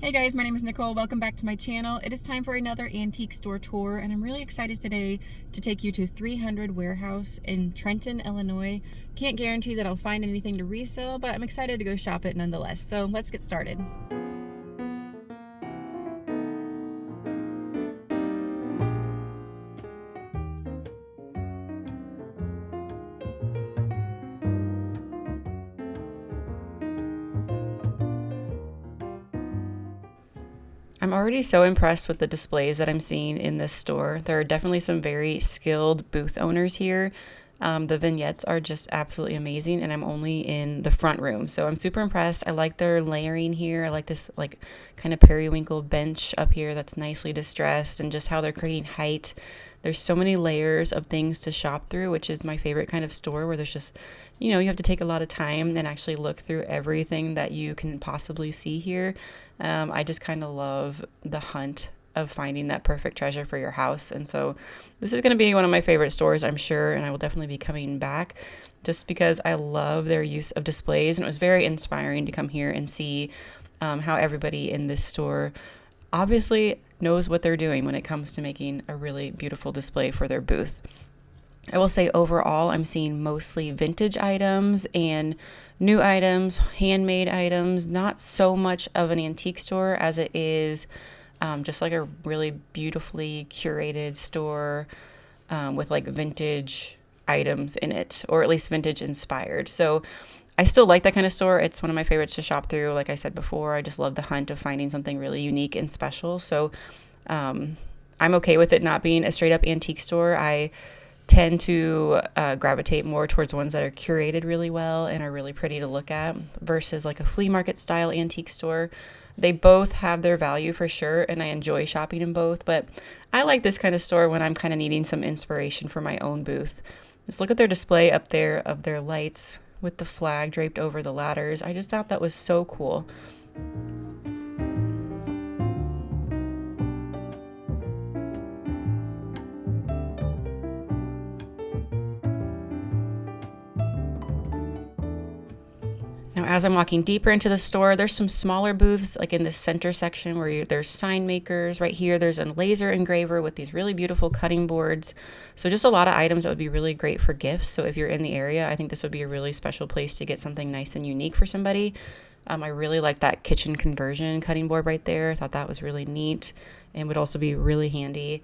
Hey guys, my name is Nicole. Welcome back to my channel. It is time for another antique store tour, and I'm really excited today to take you to 300 Warehouse in Trenton, Illinois. Can't guarantee that I'll find anything to resell, but I'm excited to go shop it nonetheless. So let's get started. I'm already so impressed with the displays that I'm seeing in this store. There are definitely some very skilled booth owners here. The vignettes are just absolutely amazing, and I'm only in the front room, so I'm super impressed. I like their layering here. I like this kind of periwinkle bench up here that's nicely distressed, and just how they're creating height. There's so many layers of things to shop through, which is my favorite kind of store where there's just, you have to take a lot of time and actually look through everything that you can possibly see here. I just kind of love the hunt of finding that perfect treasure for your house. And so this is going to be one of my favorite stores, I'm sure, and I will definitely be coming back just because I love their use of displays. And it was very inspiring to come here and see how everybody in this store obviously knows what they're doing when it comes to making a really beautiful display for their booth. I will say overall, I'm seeing mostly vintage items and new items, handmade items, not so much of an antique store as it is just like a really beautifully curated store with like vintage items in it, or at least vintage inspired. So I still like that kind of store. It's one of my favorites to shop through. Like I said before, I just love the hunt of finding something really unique and special. So I'm okay with it not being a straight up antique store. I tend to gravitate more towards ones that are curated really well and are really pretty to look at versus like a flea market style antique store. They both have their value for sure, and I enjoy shopping in both, but I like this kind of store when I'm kind of needing some inspiration for my own booth. Just look at their display up there of their lights with the flag draped over the ladders. I just thought that was so cool. Now, as I'm walking deeper into the store, there's some smaller booths, like in the center section there's sign makers. Right here, there's a laser engraver with these really beautiful cutting boards. So just a lot of items that would be really great for gifts. So if you're in the area, I think this would be a really special place to get something nice and unique for somebody. I really like that kitchen conversion cutting board right there. I thought that was really neat and would also be really handy.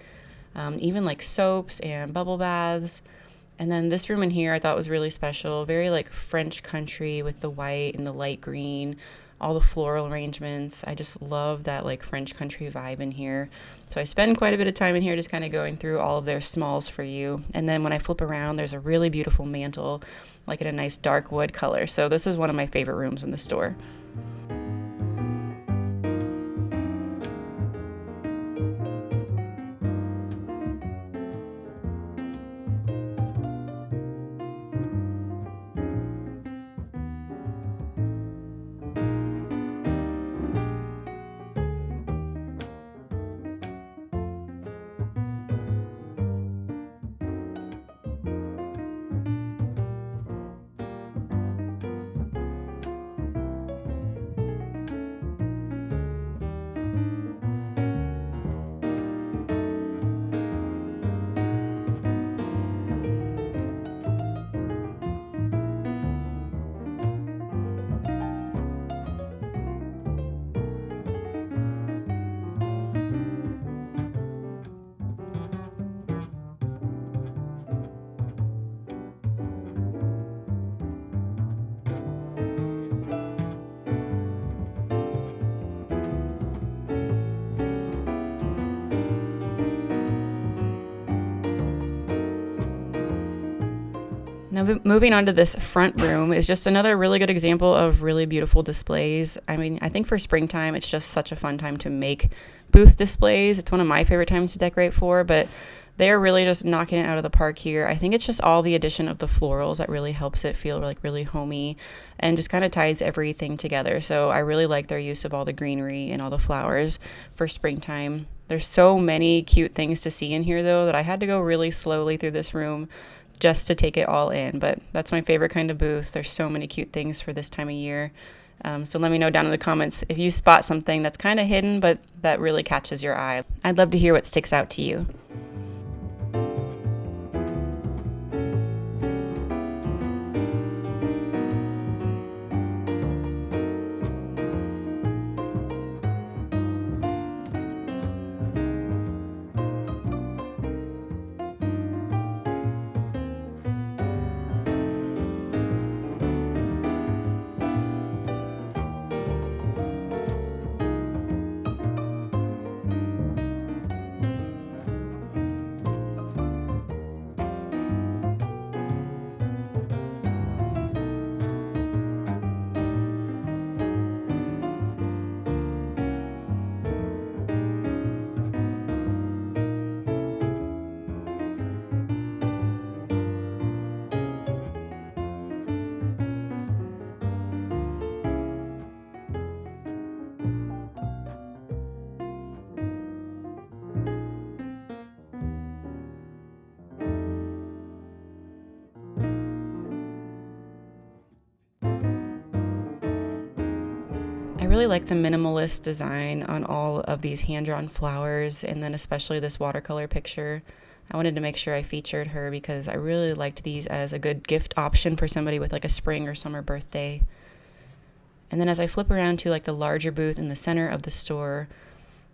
Even like soaps and bubble baths. And then this room in here I thought was really special, very like French country with the white and the light green, all the floral arrangements. I just love that like French country vibe in here. So I spend quite a bit of time in here just kind of going through all of their smalls for you. And then when I flip around, there's a really beautiful mantle, like in a nice dark wood color. So this is one of my favorite rooms in the store. Now, moving on to this front room is just another really good example of really beautiful displays. I mean, I think for springtime, it's just such a fun time to make booth displays. It's one of my favorite times to decorate for, but they are really just knocking it out of the park here. I think it's just all the addition of the florals that really helps it feel like really homey and just kind of ties everything together. So I really like their use of all the greenery and all the flowers for springtime. There's so many cute things to see in here, though, that I had to go really slowly through this room just to take it all in. But that's my favorite kind of booth. There's so many cute things for this time of year. So let me know down in the comments if you spot something that's kind of hidden, but that really catches your eye. I'd love to hear what sticks out to you. I really like the minimalist design on all of these hand-drawn flowers, and then especially this watercolor picture. I wanted to make sure I featured her because I really liked these as a good gift option for somebody with like a spring or summer birthday. And then as I flip around to like the larger booth in the center of the store,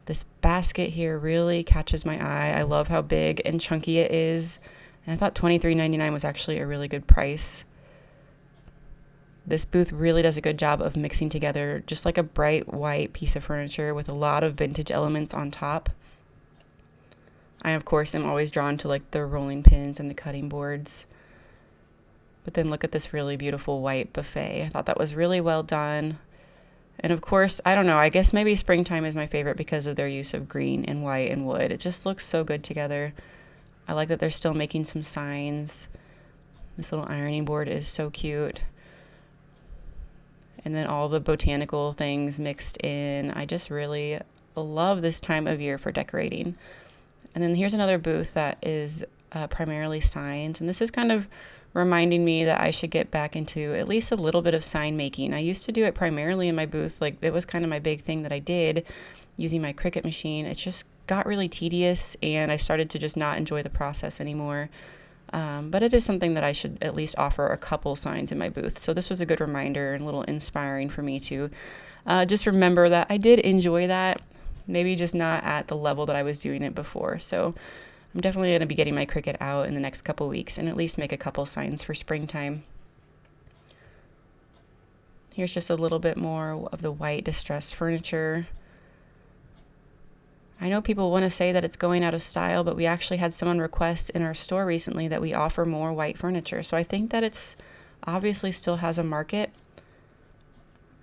this basket here really catches my eye. I love how big and chunky it is. And I thought $23.99 was actually a really good price. This booth really does a good job of mixing together just like a bright white piece of furniture with a lot of vintage elements on top. I, of course, am always drawn to like the rolling pins and the cutting boards. But then look at this really beautiful white buffet. I thought that was really well done. And of course, I don't know, I guess maybe springtime is my favorite because of their use of green and white and wood. It just looks so good together. I like that they're still making some signs. This little ironing board is so cute. And then all the botanical things mixed in. I just really love this time of year for decorating. And then here's another booth that is primarily signs. And this is kind of reminding me that I should get back into at least a little bit of sign making. I used to do it primarily in my booth. Like it was kind of my big thing that I did using my Cricut machine. It just got really tedious and I started to just not enjoy the process anymore. But it is something that I should at least offer a couple signs in my booth. So this was a good reminder and a little inspiring for me to just remember that I did enjoy that, maybe just not at the level that I was doing it before. So I'm definitely going to be getting my Cricut out in the next couple weeks and at least make a couple signs for springtime. Here's just a little bit more of the white distressed furniture. I know people want to say that it's going out of style, but we actually had someone request in our store recently that we offer more white furniture. So I think that it's obviously still has a market.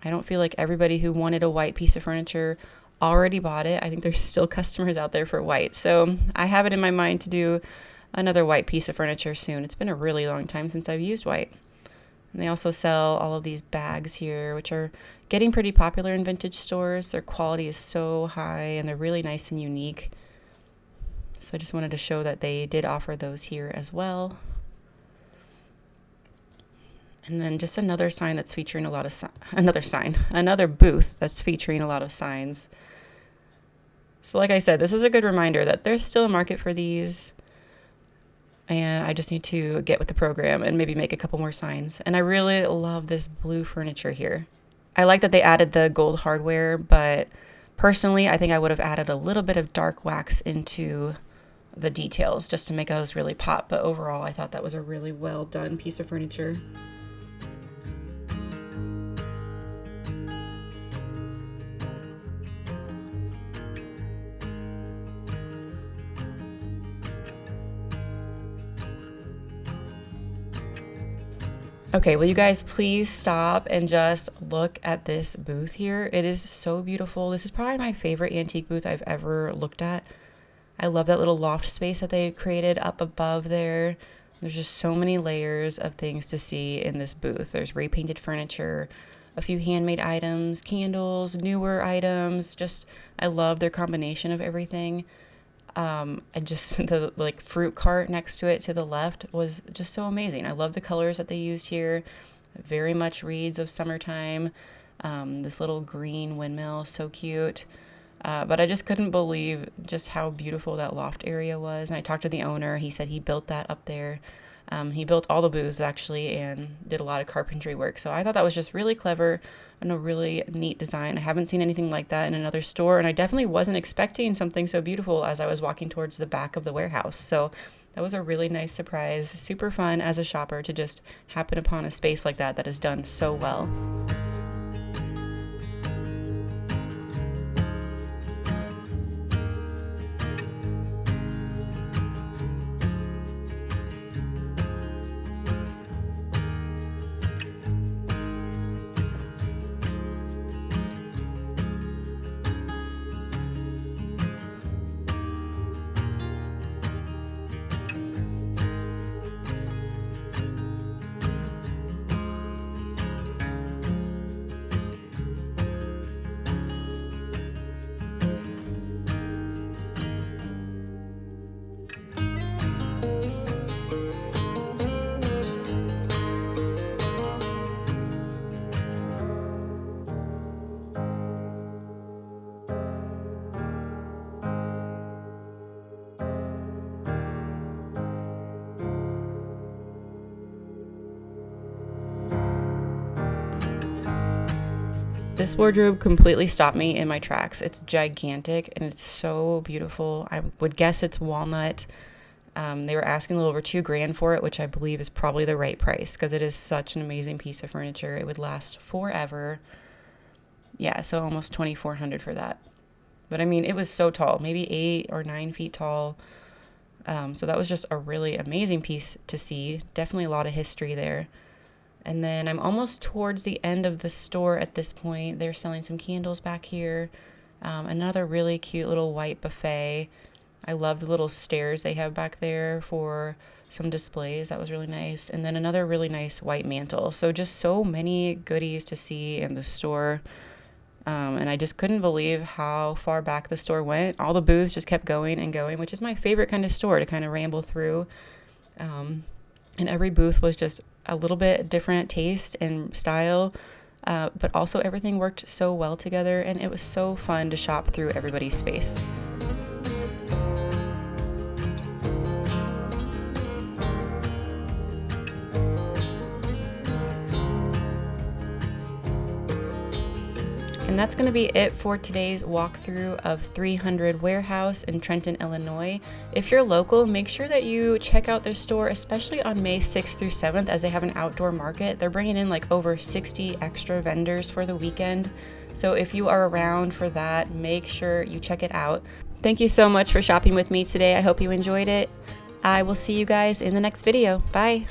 I don't feel like everybody who wanted a white piece of furniture already bought it. I think there's still customers out there for white. So I have it in my mind to do another white piece of furniture soon. It's been a really long time since I've used white. And they also sell all of these bags here, which are getting pretty popular in vintage stores. Their quality is so high and they're really nice and unique. So I just wanted to show that they did offer those here as well. And then just another sign that's featuring a lot of another booth that's featuring a lot of signs. So like I said, this is a good reminder that there's still a market for these. And I just need to get with the program and maybe make a couple more signs. And I really love this blue furniture here. I like that they added the gold hardware, but personally, I think I would have added a little bit of dark wax into the details just to make those really pop. But overall, I thought that was a really well done piece of furniture. Okay, will you guys please stop and just look at this booth here? It is so beautiful. This is probably my favorite antique booth I've ever looked at. I love that little loft space that they created up above there. There's just so many layers of things to see in this booth. There's repainted furniture, a few handmade items, candles, newer items. I love their combination of everything. The like fruit cart next to it to the left was just so amazing. I love the colors that they used here. Very much reads of summertime. This little green windmill, so cute. But I just couldn't believe just how beautiful that loft area was. And I talked to the owner. He said he built that up there. He built all the booths actually and did a lot of carpentry work. So I thought that was just really clever and a really neat design. I haven't seen anything like that in another store, and I definitely wasn't expecting something so beautiful as I was walking towards the back of the warehouse. So that was a really nice surprise. Super fun as a shopper to just happen upon a space like that that is done so well. This wardrobe completely stopped me in my tracks. It's gigantic and it's so beautiful. I would guess it's walnut. They were asking a little over $2,000 for it, which I believe is probably the right price because it is such an amazing piece of furniture. It would last forever. Yeah, so almost $2,400 for that. But I mean, it was so tall, maybe 8 or 9 feet tall. So that was just a really amazing piece to see. Definitely a lot of history there. And then I'm almost towards the end of the store at this point. They're selling some candles back here. Another really cute little white buffet. I love the little stairs they have back there for some displays. That was really nice. And then another really nice white mantle. So just so many goodies to see in the store. And I just couldn't believe how far back the store went. All the booths just kept going and going, which is my favorite kind of store to kind of ramble through. And every booth was just a little bit different taste and style, but also everything worked so well together, and it was so fun to shop through everybody's space. And that's going to be it for today's walkthrough of 300 Warehouse in Trenton, Illinois. If you're local, make sure that you check out their store, especially on May 6th through 7th, as they have an outdoor market. They're bringing in like over 60 extra vendors for the weekend. So if you are around for that, make sure you check it out. Thank you so much for shopping with me today. I hope you enjoyed it. I will see you guys in the next video. Bye.